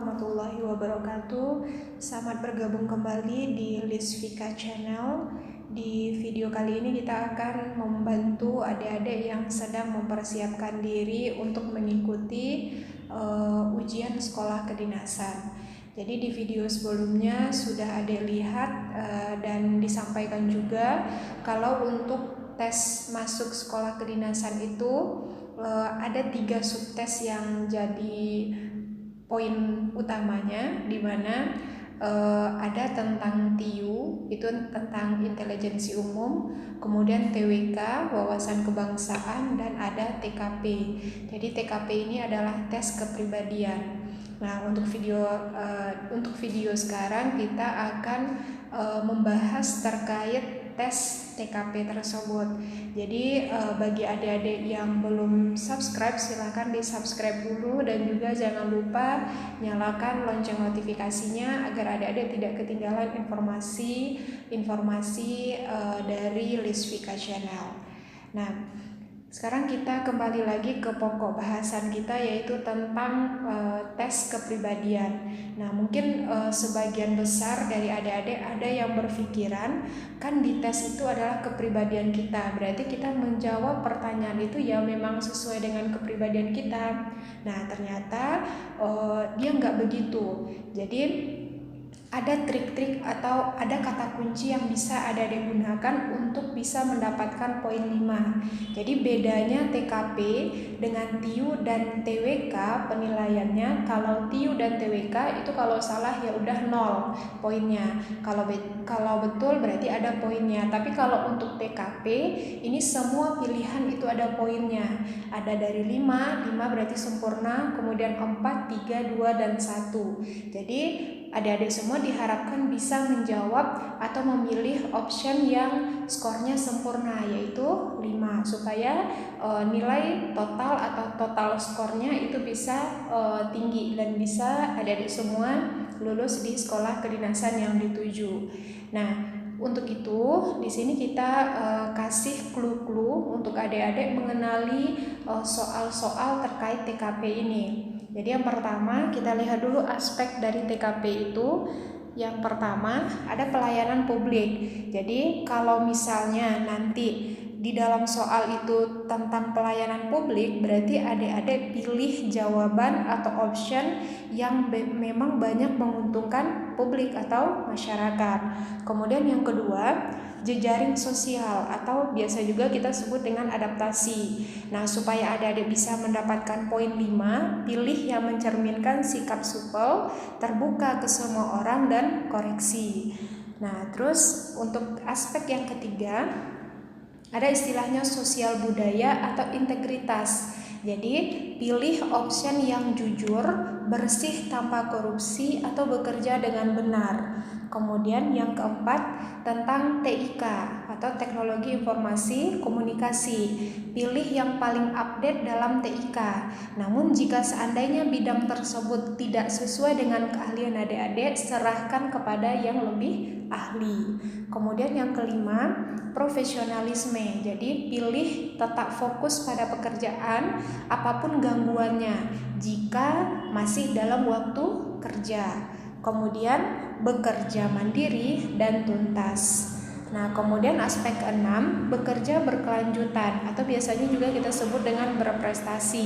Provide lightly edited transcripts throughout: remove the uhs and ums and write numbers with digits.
Warahmatullahi wabarakatuh. Selamat bergabung kembali di Lisvika Channel. Di video kali ini kita akan membantu adik-adik yang sedang mempersiapkan diri untuk mengikuti ujian sekolah kedinasan. Jadi di video sebelumnya sudah adik lihat dan disampaikan juga kalau untuk tes masuk sekolah kedinasan itu ada 3 subtes yang jadi poin utamanya, di mana ada tentang TIU, itu tentang intelijensi umum, kemudian TWK, wawasan kebangsaan, dan ada TKP. Jadi TKP ini adalah tes kepribadian. Nah, untuk video sekarang kita akan membahas terkait tes TKP tersebut. Jadi bagi adik-adik yang belum subscribe, silahkan di subscribe dulu, dan juga jangan lupa nyalakan lonceng notifikasinya agar adik-adik tidak ketinggalan informasi dari Lisvika Channel. Nah, sekarang kita kembali lagi ke pokok bahasan kita, yaitu tentang tes kepribadian. Nah, mungkin sebagian besar dari adik-adik ada yang berpikiran, kan di tes itu adalah kepribadian kita, berarti kita menjawab pertanyaan itu ya memang sesuai dengan kepribadian kita. Nah, ternyata dia nggak begitu. Jadi ada trik-trik atau ada kata kunci yang bisa adik-adik gunakan untuk bisa mendapatkan poin 5. Jadi bedanya TKP dengan TIU dan TWK penilaiannya, kalau TIU dan TWK itu kalau salah ya udah 0 poinnya. Kalau betul berarti ada poinnya. Tapi kalau untuk TKP ini semua pilihan itu ada poinnya. Ada dari 5 berarti sempurna, kemudian 4, 3, 2, dan 1. Jadi adik-adik semua diharapkan bisa menjawab atau memilih option yang skornya sempurna, yaitu 5, supaya nilai total atau total skornya itu bisa tinggi dan bisa adik-adik semua lulus di sekolah kedinasan yang dituju. Nah, untuk itu di sini kita kasih clue-clue untuk adik-adik mengenali soal-soal terkait TKP ini. Jadi yang pertama kita lihat dulu aspek dari TKP itu. Yang pertama ada pelayanan publik. Jadi kalau misalnya nanti di dalam soal itu tentang pelayanan publik, berarti adik-adik pilih jawaban atau option yang memang banyak menguntungkan publik atau masyarakat. Kemudian yang kedua, jejaring sosial atau biasa juga kita sebut dengan adaptasi. Nah, supaya adik-adik bisa mendapatkan poin 5, pilih yang mencerminkan sikap supel, terbuka ke semua orang, dan koreksi. Nah, terus untuk aspek yang ketiga ada istilahnya sosial budaya atau integritas. Jadi pilih option yang jujur, bersih tanpa korupsi, atau bekerja dengan benar. Kemudian yang keempat tentang TIK atau teknologi informasi komunikasi. Pilih yang paling update dalam TIK. Namun jika seandainya bidang tersebut tidak sesuai dengan keahlian adik-adik, serahkan kepada yang lebih ahli. Kemudian yang kelima, profesionalisme. Jadi pilih tetap fokus pada pekerjaan apapun gangguannya jika masih dalam waktu kerja. Kemudian bekerja mandiri dan tuntas. Nah, kemudian aspek keenam, bekerja berkelanjutan atau biasanya juga kita sebut dengan berprestasi.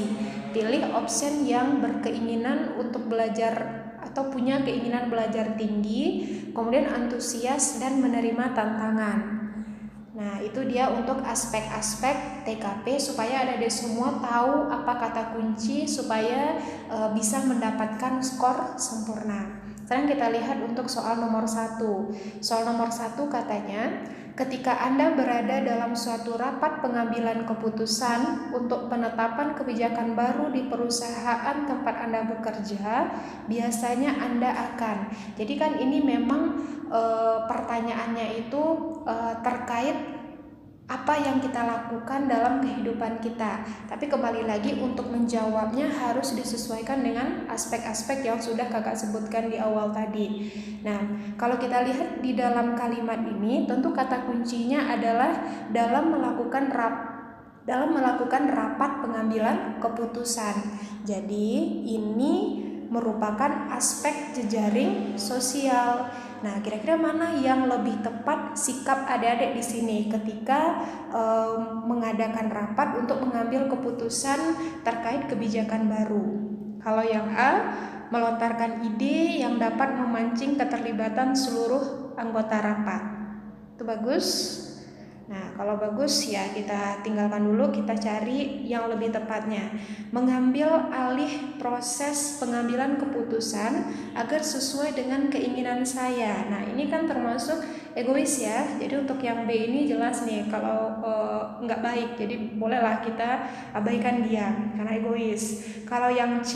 Pilih option yang berkeinginan untuk belajar atau punya keinginan belajar tinggi, kemudian antusias dan menerima tantangan. Nah, itu dia untuk aspek-aspek TKP supaya adik-adik semua tahu apa kata kunci supaya bisa mendapatkan skor sempurna. Sekarang kita lihat untuk soal nomor 1. Soal nomor 1 katanya, ketika Anda berada dalam suatu rapat pengambilan keputusan untuk penetapan kebijakan baru di perusahaan tempat Anda bekerja, biasanya Anda akan. Jadi kan ini memang pertanyaannya itu terkait apa yang kita lakukan dalam kehidupan kita. Tapi kembali lagi untuk menjawabnya harus disesuaikan dengan aspek-aspek yang sudah kakak sebutkan di awal tadi. Nah, kalau kita lihat di dalam kalimat ini, tentu kata kuncinya adalah dalam melakukan rapat pengambilan keputusan. Jadi ini merupakan aspek jejaring sosial. Nah, kira-kira mana yang lebih tepat sikap adik-adik di sini ketika mengadakan rapat untuk mengambil keputusan terkait kebijakan baru? Kalau yang A, melontarkan ide yang dapat memancing keterlibatan seluruh anggota rapat. Itu bagus. Nah, kalau bagus ya kita tinggalkan dulu, kita cari yang lebih tepatnya. Mengambil alih proses pengambilan keputusan agar sesuai dengan keinginan saya. Nah, ini kan termasuk egois ya. Jadi untuk yang B ini jelas nih kalau nggak baik. Jadi bolehlah kita abaikan dia karena egois. Kalau yang C,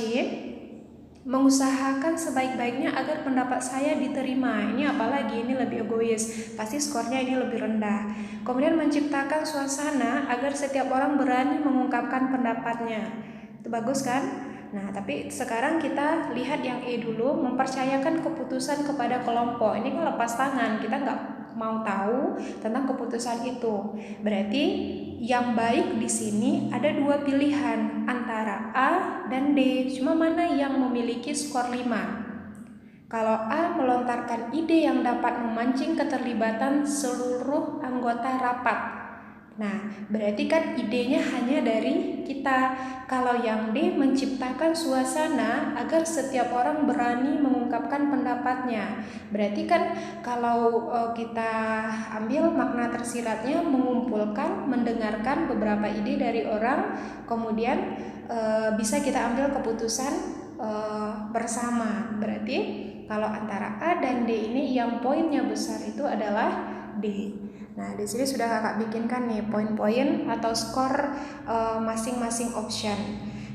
mengusahakan sebaik-baiknya agar pendapat saya diterima. Ini apalagi, ini lebih egois, pasti skornya ini lebih rendah. Kemudian menciptakan suasana agar setiap orang berani mengungkapkan pendapatnya. Itu bagus kan? Nah, tapi sekarang kita lihat yang E dulu, mempercayakan keputusan kepada kelompok. Ini kan lepas tangan, kita nggak mau tahu tentang keputusan itu. Berarti yang baik di sini ada dua pilihan antara A dan D. Cuma mana yang memiliki skor 5? Kalau A melontarkan ide yang dapat memancing keterlibatan seluruh anggota rapat. Nah, berarti kan idenya hanya dari kita. Kalau yang D menciptakan suasana agar setiap orang berani mengungkapkan pendapatnya. Berarti kan kalau kita ambil makna tersiratnya, mengumpulkan, mendengarkan beberapa ide dari orang, kemudian bisa kita ambil keputusan bersama. Berarti kalau antara A dan D ini yang poinnya besar itu adalah D. Nah, di sini sudah kakak bikinkan nih poin-poin atau skor masing-masing option.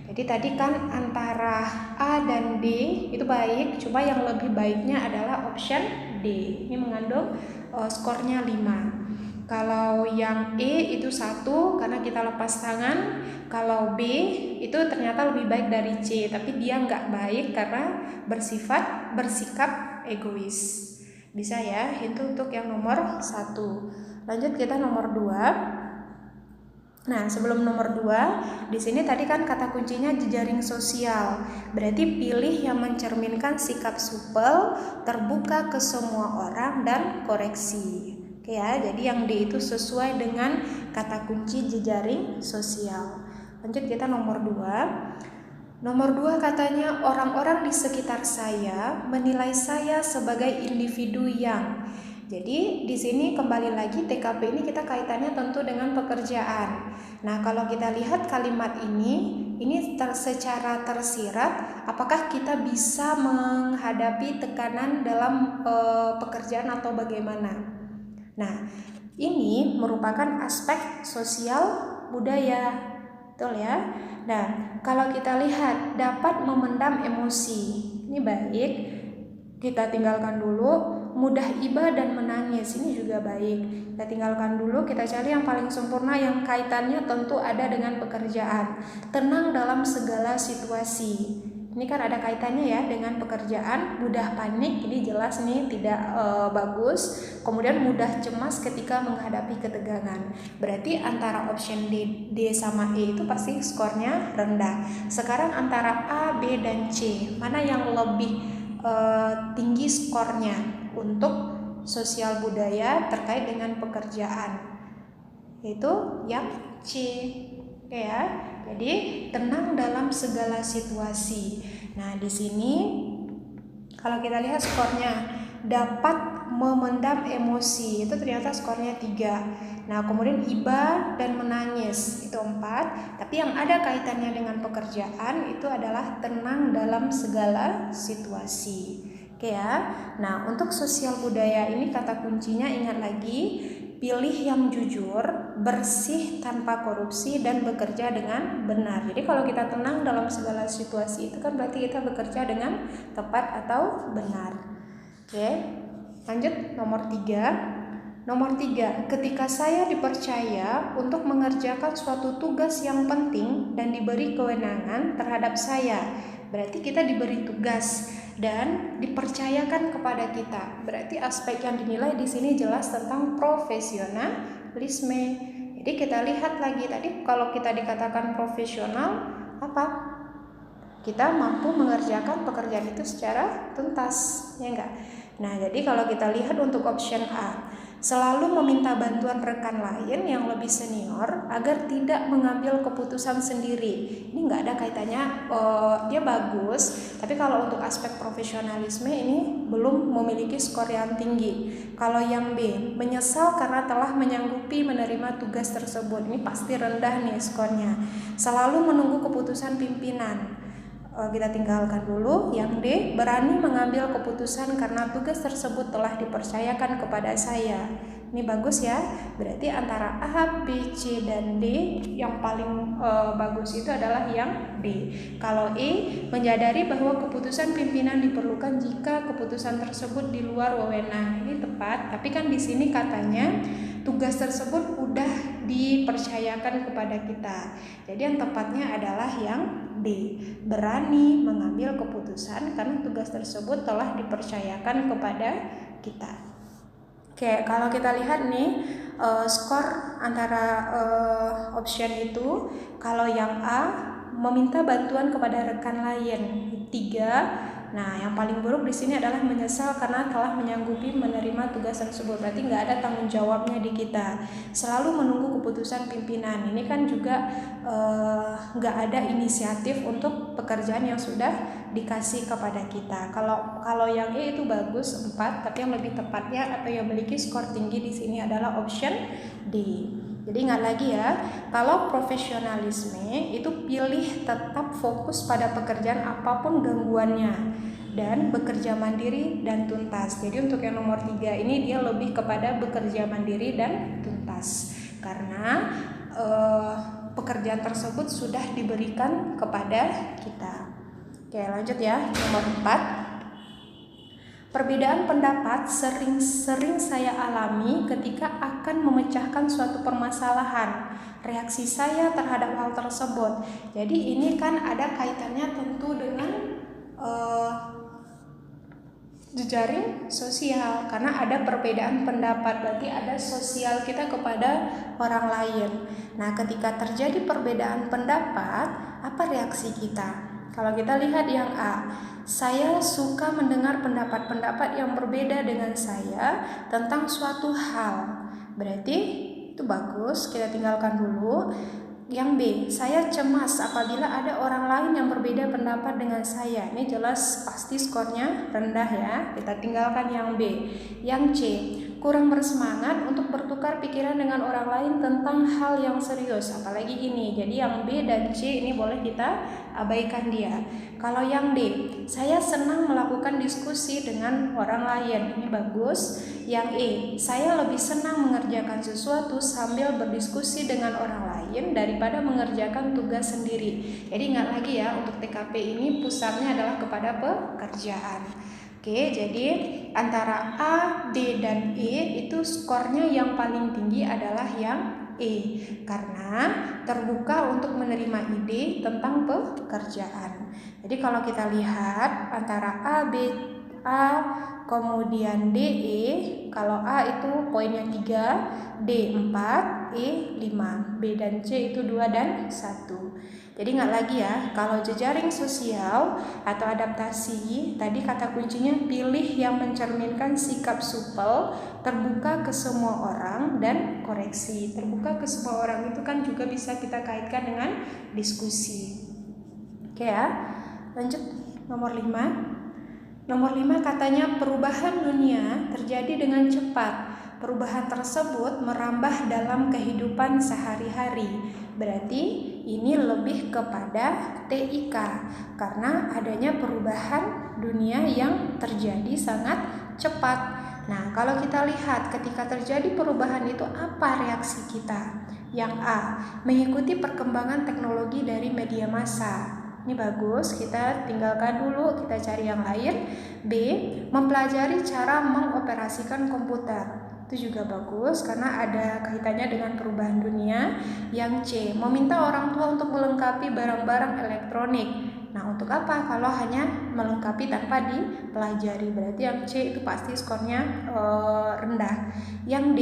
Jadi tadi kan antara A dan D itu baik, cuma yang lebih baiknya adalah option D. Ini mengandung skornya 5. Kalau yang E itu 1 karena kita lepas tangan. Kalau B itu ternyata lebih baik dari C, tapi dia nggak baik karena bersikap egois. Bisa ya, itu untuk yang nomor 1. Lanjut kita nomor 2. Nah, sebelum nomor 2, di sini tadi kan kata kuncinya jejaring sosial. Berarti pilih yang mencerminkan sikap supel, terbuka ke semua orang dan koreksi. Oke ya, jadi yang D itu sesuai dengan kata kunci jejaring sosial. Lanjut kita nomor 2. Nomor 2 katanya orang-orang di sekitar saya menilai saya sebagai individu yang. Jadi di sini kembali lagi TKP ini kita kaitannya tentu dengan pekerjaan. Nah, kalau kita lihat kalimat ini secara tersirat, apakah kita bisa menghadapi tekanan dalam pekerjaan atau bagaimana? Nah, ini merupakan aspek sosial budaya, betul ya? Nah, kalau kita lihat dapat memendam emosi, ini baik. Kita tinggalkan dulu. Mudah iba dan menangis, ini juga baik. Kita tinggalkan dulu, kita cari yang paling sempurna yang kaitannya tentu ada dengan pekerjaan. Tenang dalam segala situasi. Ini kan ada kaitannya ya dengan pekerjaan. Mudah panik, ini jelas nih tidak bagus. Kemudian mudah cemas ketika menghadapi ketegangan. Berarti antara option D sama E itu pasti skornya rendah. Sekarang antara A, B, dan C, mana yang lebih tinggi skornya untuk sosial budaya terkait dengan pekerjaan? Yaitu yang C. Oke ya. Jadi tenang dalam segala situasi. Nah, di sini kalau kita lihat skornya dapat memendam emosi, itu ternyata skornya 3. Nah, kemudian iba dan menangis itu 4. Tapi yang ada kaitannya dengan pekerjaan itu adalah tenang dalam segala situasi. Oke ya. Nah, untuk sosial budaya ini kata kuncinya ingat lagi, pilih yang jujur, bersih tanpa korupsi, dan bekerja dengan benar. Jadi kalau kita tenang dalam segala situasi itu kan berarti kita bekerja dengan tepat atau benar. Oke, lanjut nomor 3. Nomor 3, ketika saya dipercaya untuk mengerjakan suatu tugas yang penting dan diberi kewenangan terhadap saya, berarti kita diberi tugas dan dipercayakan kepada kita. Berarti aspek yang dinilai di sini jelas tentang profesionalisme. Jadi kita lihat lagi tadi kalau kita dikatakan profesional apa? kita mampu mengerjakan pekerjaan itu secara tuntas, ya enggak? Nah, jadi kalau kita lihat untuk option A, selalu meminta bantuan rekan lain yang lebih senior agar tidak mengambil keputusan sendiri. Ini nggak ada kaitannya, dia bagus, tapi kalau untuk aspek profesionalisme ini belum memiliki skor yang tinggi. Kalau yang B, menyesal karena telah menyanggupi menerima tugas tersebut, ini pasti rendah nih skornya. Selalu menunggu keputusan pimpinan, kita tinggalkan dulu. Yang D, berani mengambil keputusan karena tugas tersebut telah dipercayakan kepada saya. Ini bagus ya. Berarti antara A, B, C, dan D yang paling bagus itu adalah yang D. Kalau E, menyadari bahwa keputusan pimpinan diperlukan jika keputusan tersebut di luar wewenang. Ini tepat, tapi kan di sini katanya tugas tersebut udah dipercayakan kepada kita. Jadi yang tepatnya adalah yang D, berani mengambil keputusan karena tugas tersebut telah dipercayakan kepada kita. Oke, kalau kita lihat nih skor antara option itu, kalau yang A meminta bantuan kepada rekan lain 3. Nah, yang paling buruk di sini adalah menyesal karena telah menyanggupi menerima tugas tersebut. Berarti nggak ada tanggung jawabnya di kita. Selalu menunggu keputusan pimpinan. Ini kan juga nggak ada inisiatif untuk pekerjaan yang sudah dikasih kepada kita. Kalau yang E itu bagus 4, tapi yang lebih tepatnya atau yang memiliki skor tinggi di sini adalah option D. Jadi ingat lagi ya, kalau profesionalisme itu pilih tetap fokus pada pekerjaan apapun gangguannya dan bekerja mandiri dan tuntas. Jadi untuk yang nomor 3 ini dia lebih kepada bekerja mandiri dan tuntas karena pekerjaan tersebut sudah diberikan kepada kita. Oke, lanjut ya, nomor 4. Perbedaan pendapat sering saya alami ketika akan memecahkan suatu permasalahan. Reaksi saya terhadap hal tersebut. Jadi ini kan ada kaitannya tentu dengan jejaring sosial, karena ada perbedaan pendapat, berarti ada sosial kita kepada orang lain. Nah, ketika terjadi perbedaan pendapat, apa reaksi kita? Kalau kita lihat yang A, saya suka mendengar pendapat-pendapat yang berbeda dengan saya tentang suatu hal. Berarti itu bagus, kita tinggalkan dulu. Yang B, saya cemas apabila ada orang lain yang berbeda pendapat dengan saya. Ini jelas pasti skornya rendah ya. Kita tinggalkan yang B. Yang C, kurang bersemangat untuk bertukar pikiran dengan orang lain tentang hal yang serius, apalagi ini. Jadi yang B dan C ini boleh kita abaikan dia. Kalau yang D, saya senang melakukan diskusi dengan orang lain. Ini bagus. Yang E, saya lebih senang mengerjakan sesuatu sambil berdiskusi dengan orang lain daripada mengerjakan tugas sendiri. Jadi ingat lagi ya, untuk TKP ini pusatnya adalah kepada pekerjaan. Oke, jadi antara A, D, dan E itu skornya yang paling tinggi adalah yang E, karena terbuka untuk menerima ide tentang pekerjaan. Jadi kalau kita lihat antara A, kemudian D, E, kalau A itu poinnya 3, D 4, E 5, B dan C itu 2 dan 1. Jadi ingat lagi ya, kalau jejaring sosial atau adaptasi, tadi kata kuncinya pilih yang mencerminkan sikap supel, terbuka ke semua orang, dan koreksi. Terbuka ke semua orang itu kan juga bisa kita kaitkan dengan diskusi. Oke ya, lanjut nomor 5. Nomor 5 katanya perubahan dunia terjadi dengan cepat. Perubahan tersebut merambah dalam kehidupan sehari-hari. Berarti ini lebih kepada TIK karena adanya perubahan dunia yang terjadi sangat cepat. Nah, kalau kita lihat ketika terjadi perubahan itu apa reaksi kita? Yang A, mengikuti perkembangan teknologi dari media massa. Ini bagus, kita tinggalkan dulu, kita cari yang lain. B, mempelajari cara mengoperasikan komputer. Itu juga bagus karena ada kaitannya dengan perubahan dunia. Yang C, meminta orang tua untuk melengkapi barang-barang elektronik. Nah, untuk apa? Kalau hanya melengkapi tanpa dipelajari, berarti yang C itu pasti skornya rendah. Yang D,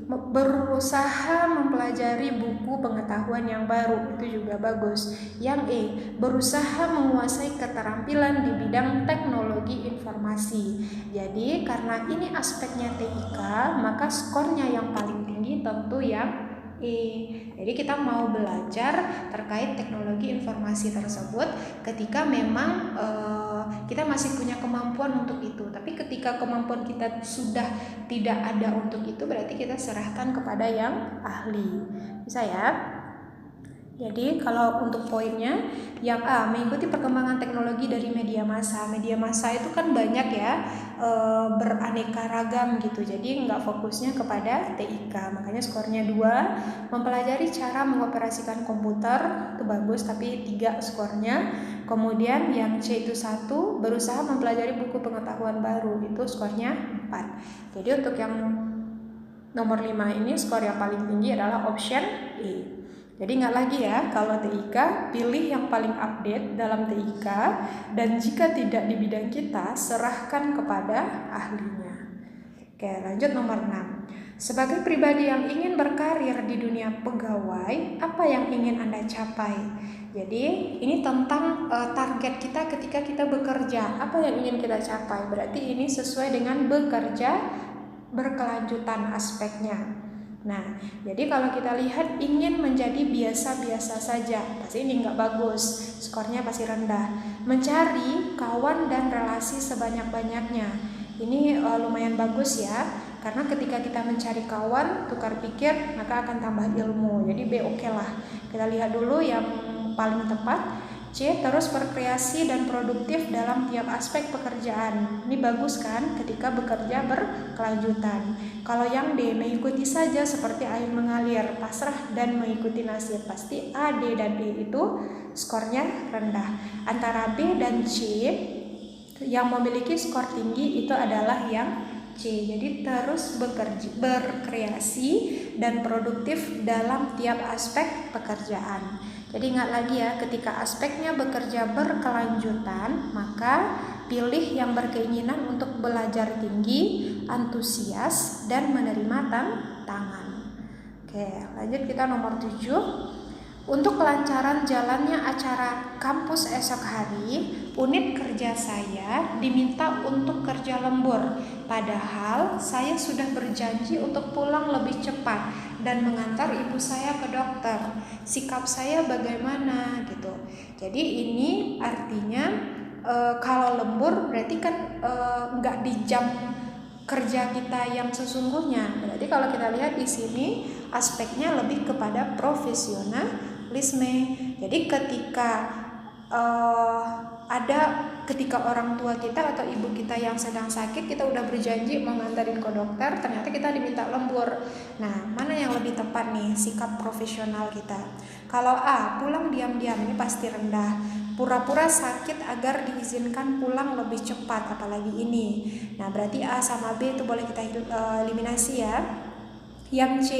berusaha mempelajari buku pengetahuan yang baru, itu juga bagus. Yang E, berusaha menguasai keterampilan di bidang teknologi informasi. Jadi karena ini aspeknya TIK, maka skornya yang paling tinggi tentu yang E. Jadi kita mau belajar terkait teknologi informasi tersebut ketika memang kita masih punya kemampuan untuk itu. Tapi ketika kemampuan kita sudah tidak ada untuk itu, berarti kita serahkan kepada yang ahli. Bisa ya? Jadi kalau untuk poinnya, yang A, mengikuti perkembangan teknologi dari media massa. Media massa itu kan banyak ya, beraneka ragam gitu. Jadi nggak fokusnya kepada TIK. Makanya skornya 2. Mempelajari cara mengoperasikan komputer, itu bagus, tapi 3 skornya. Kemudian yang C itu 1, berusaha mempelajari buku pengetahuan baru, itu skornya 4. Jadi untuk yang nomor 5 ini skor yang paling tinggi adalah option E. Jadi ingat lagi ya, kalau TIK pilih yang paling update dalam TIK, dan jika tidak di bidang kita, serahkan kepada ahlinya. Oke, lanjut nomor 6. Sebagai pribadi yang ingin berkarir di dunia pegawai, apa yang ingin Anda capai? Jadi ini tentang target kita ketika kita bekerja, apa yang ingin kita capai. Berarti ini sesuai dengan bekerja berkelanjutan aspeknya. Nah, jadi kalau kita lihat ingin menjadi biasa-biasa saja, pasti ini nggak bagus, skornya pasti rendah. Mencari kawan dan relasi sebanyak-banyaknya, ini lumayan bagus ya, karena ketika kita mencari kawan, tukar pikir, maka akan tambah ilmu. Jadi B oke lah. Kita lihat dulu yang paling tepat. C, terus berkreasi dan produktif dalam tiap aspek pekerjaan. Ini bagus kan ketika bekerja berkelanjutan. Kalau yang D, mengikuti saja seperti air mengalir, pasrah dan mengikuti nasib. Pasti A, D, dan E itu skornya rendah. Antara B dan C, yang memiliki skor tinggi itu adalah yang C. Jadi terus berkreasi dan produktif dalam tiap aspek pekerjaan. Jadi ingat lagi ya, ketika aspeknya bekerja berkelanjutan, maka pilih yang berkeinginan untuk belajar tinggi, antusias, dan menerima tantangan. Oke, lanjut kita nomor 7. Untuk kelancaran jalannya acara kampus esok hari, unit kerja saya diminta untuk kerja lembur. Padahal saya sudah berjanji untuk pulang lebih cepat dan mengantar ibu saya ke dokter. Sikap saya bagaimana gitu. Jadi ini artinya kalau lembur berarti kan nggak di jam kerja kita yang sesungguhnya. Berarti kalau kita lihat di sini aspeknya lebih kepada profesionalisme. Jadi ketika orang tua kita atau ibu kita yang sedang sakit, kita udah berjanji mau nganterin ke dokter, ternyata kita diminta lembur. Nah, mana yang lebih tepat nih sikap profesional kita? Kalau A, pulang diam-diam, ini pasti rendah. Pura-pura sakit agar diizinkan pulang lebih cepat, apalagi ini. Nah, berarti A sama B itu boleh kita eliminasi ya. Yang C,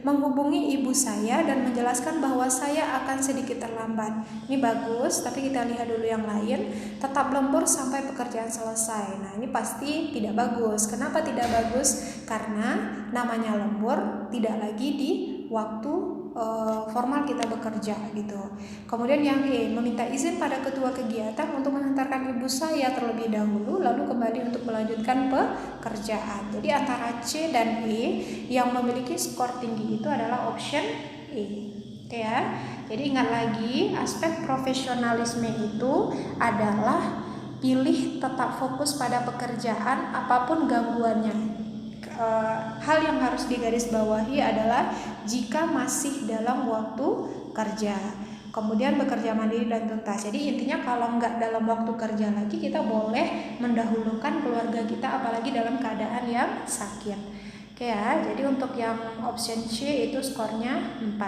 menghubungi ibu saya dan menjelaskan bahwa saya akan sedikit terlambat. Ini bagus, tapi kita lihat dulu yang lain. Tetap lembur sampai pekerjaan selesai. Nah, ini pasti tidak bagus. Kenapa tidak bagus? Karena namanya lembur tidak lagi di waktu formal kita bekerja gitu. Kemudian yang E, meminta izin pada ketua kegiatan untuk mengantarkan ibu saya terlebih dahulu, lalu kembali untuk melanjutkan pekerjaan. Jadi antara C dan E, yang memiliki skor tinggi itu adalah option E. Oke ya. Jadi ingat lagi, aspek profesionalisme itu adalah pilih tetap fokus pada pekerjaan apapun gangguannya. Hal yang harus digarisbawahi adalah jika masih dalam waktu kerja, kemudian bekerja mandiri dan tuntas. Jadi intinya kalau nggak dalam waktu kerja lagi, kita boleh mendahulukan keluarga kita, apalagi dalam keadaan yang sakit. Oke ya, jadi untuk yang option C itu skornya 4.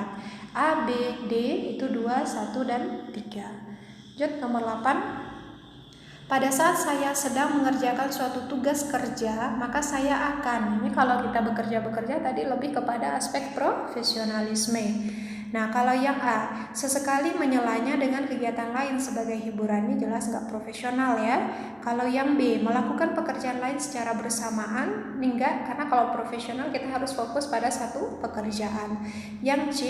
A, B, D itu 2, 1, dan 3. Lanjut nomor 8. Pada saat saya sedang mengerjakan suatu tugas kerja, maka saya akan, ini kalau kita bekerja tadi lebih kepada aspek profesionalisme. Nah, kalau yang A, sesekali menyelanya dengan kegiatan lain sebagai hiburan, ini jelas nggak profesional ya. Kalau yang B, melakukan pekerjaan lain secara bersamaan, ini enggak, karena kalau profesional kita harus fokus pada satu pekerjaan. Yang C,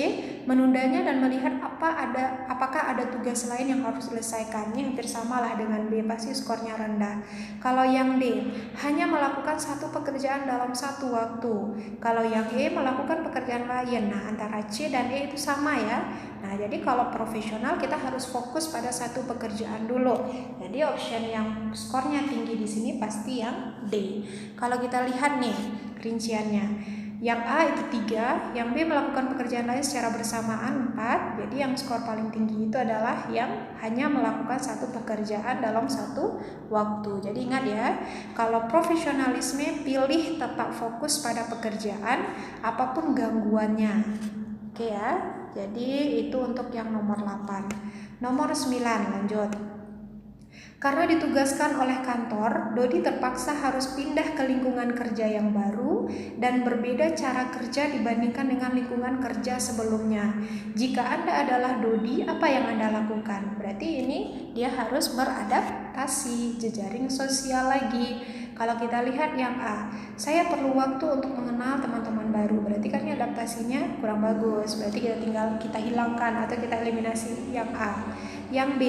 menundanya dan melihat apakah ada tugas lain yang harus diselesaikan. Ini hampir sama lah dengan B, pasti skornya rendah. Kalau yang D, hanya melakukan satu pekerjaan dalam satu waktu. Kalau yang E, melakukan pekerjaan lain. Nah, antara C dan E itu sama ya. Nah, jadi kalau profesional kita harus fokus pada satu pekerjaan dulu. Jadi option yang skornya tinggi di sini pasti yang D. Kalau kita lihat nih rinciannya, yang A itu 3, yang B melakukan pekerjaan lain secara bersamaan 4. Jadi yang skor paling tinggi itu adalah yang hanya melakukan satu pekerjaan dalam satu waktu. Jadi ingat ya, kalau profesionalisme pilih tetap fokus pada pekerjaan apapun gangguannya. Oke ya, jadi itu untuk yang nomor 8. Nomor 9 lanjut. Karena ditugaskan oleh kantor, Dodi terpaksa harus pindah ke lingkungan kerja yang baru dan berbeda cara kerja dibandingkan dengan lingkungan kerja sebelumnya. Jika Anda adalah Dodi, apa yang Anda lakukan? Berarti ini dia harus beradaptasi, jejaring sosial lagi. Kalau kita lihat yang A, saya perlu waktu untuk mengenal teman-teman baru. Berarti kan ini adaptasinya kurang bagus. Berarti kita hilangkan atau kita eliminasi yang A. Yang B,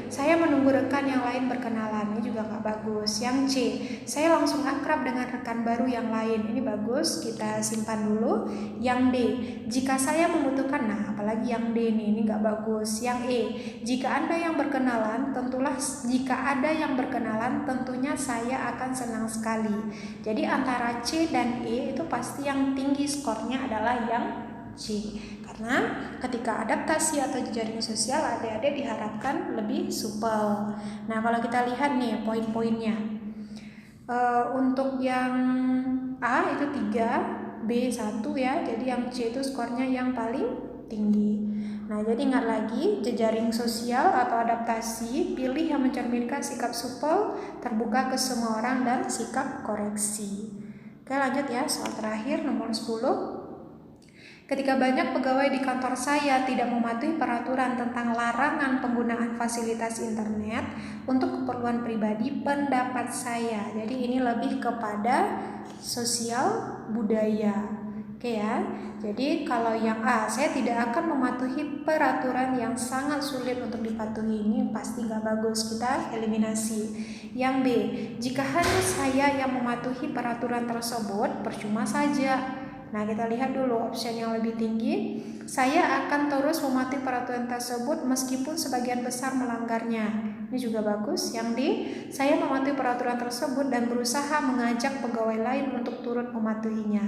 saya menunggu rekan yang lain berkenalan. Ini juga nggak bagus. Yang C, saya langsung akrab dengan rekan baru yang lain. Ini bagus, kita simpan dulu. Yang D, jika saya membutuhkan, nah apalagi yang D ini nggak bagus. Yang E, jika ada yang berkenalan, tentunya saya akan senang sekali. Jadi antara C dan E itu pasti yang tinggi skornya adalah yang C. Karena ketika adaptasi atau jejaring sosial, adik-adik diharapkan lebih supel. Nah, kalau kita lihat nih poin-poinnya, untuk yang A itu 3, B 1 ya. Jadi yang C itu skornya yang paling tinggi. Nah, jadi ingat lagi, jejaring sosial atau adaptasi, pilih yang mencerminkan sikap supel, terbuka ke semua orang, dan sikap koreksi. Oke, lanjut ya, soal terakhir nomor 10. Ketika banyak pegawai di kantor saya tidak mematuhi peraturan tentang larangan penggunaan fasilitas internet untuk keperluan pribadi, pendapat saya. Jadi ini lebih kepada sosial budaya. Oke ya. Jadi kalau yang A, saya tidak akan mematuhi peraturan yang sangat sulit untuk dipatuhi. Ini pasti nggak bagus, kita eliminasi. Yang B, jika hanya saya yang mematuhi peraturan tersebut, percuma saja. Nah, kita lihat dulu option yang lebih tinggi. Saya akan terus mematuhi peraturan tersebut meskipun sebagian besar melanggarnya. Ini juga bagus. Yang D, saya mematuhi peraturan tersebut dan berusaha mengajak pegawai lain untuk turut mematuhinya.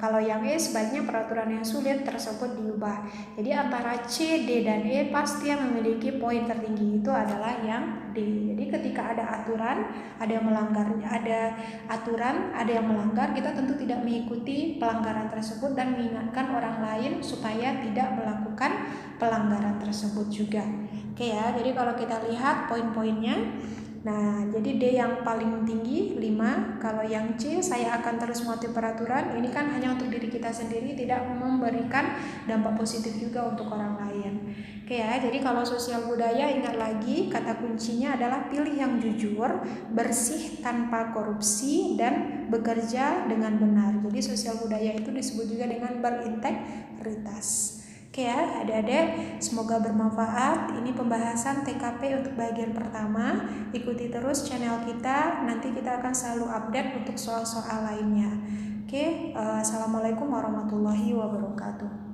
Kalau yang E, sebaiknya peraturan yang sulit tersebut diubah. Jadi antara C, D, dan E pasti yang memiliki poin tertinggi itu adalah yang D. Jadi ketika ada aturan, ada yang melanggar, kita tentu tidak mengikuti pelanggaran tersebut dan mengingatkan orang lain supaya tidak melakukan pelanggaran tersebut juga. Oke ya, jadi kalau kita lihat poin-poinnya, nah jadi D yang paling tinggi 5. Kalau yang C, saya akan terus mematuhi peraturan, ini kan hanya untuk diri kita sendiri, tidak memberikan dampak positif juga untuk orang lain. Oke ya, jadi kalau sosial budaya, ingat lagi kata kuncinya adalah pilih yang jujur, bersih tanpa korupsi, dan bekerja dengan benar. Jadi sosial budaya itu disebut juga dengan berintegritas. Oke ya, adik-adik, semoga bermanfaat. Ini pembahasan TKP untuk bagian pertama. Ikuti terus channel kita, nanti kita akan selalu update untuk soal-soal lainnya. Oke, assalamualaikum warahmatullahi wabarakatuh.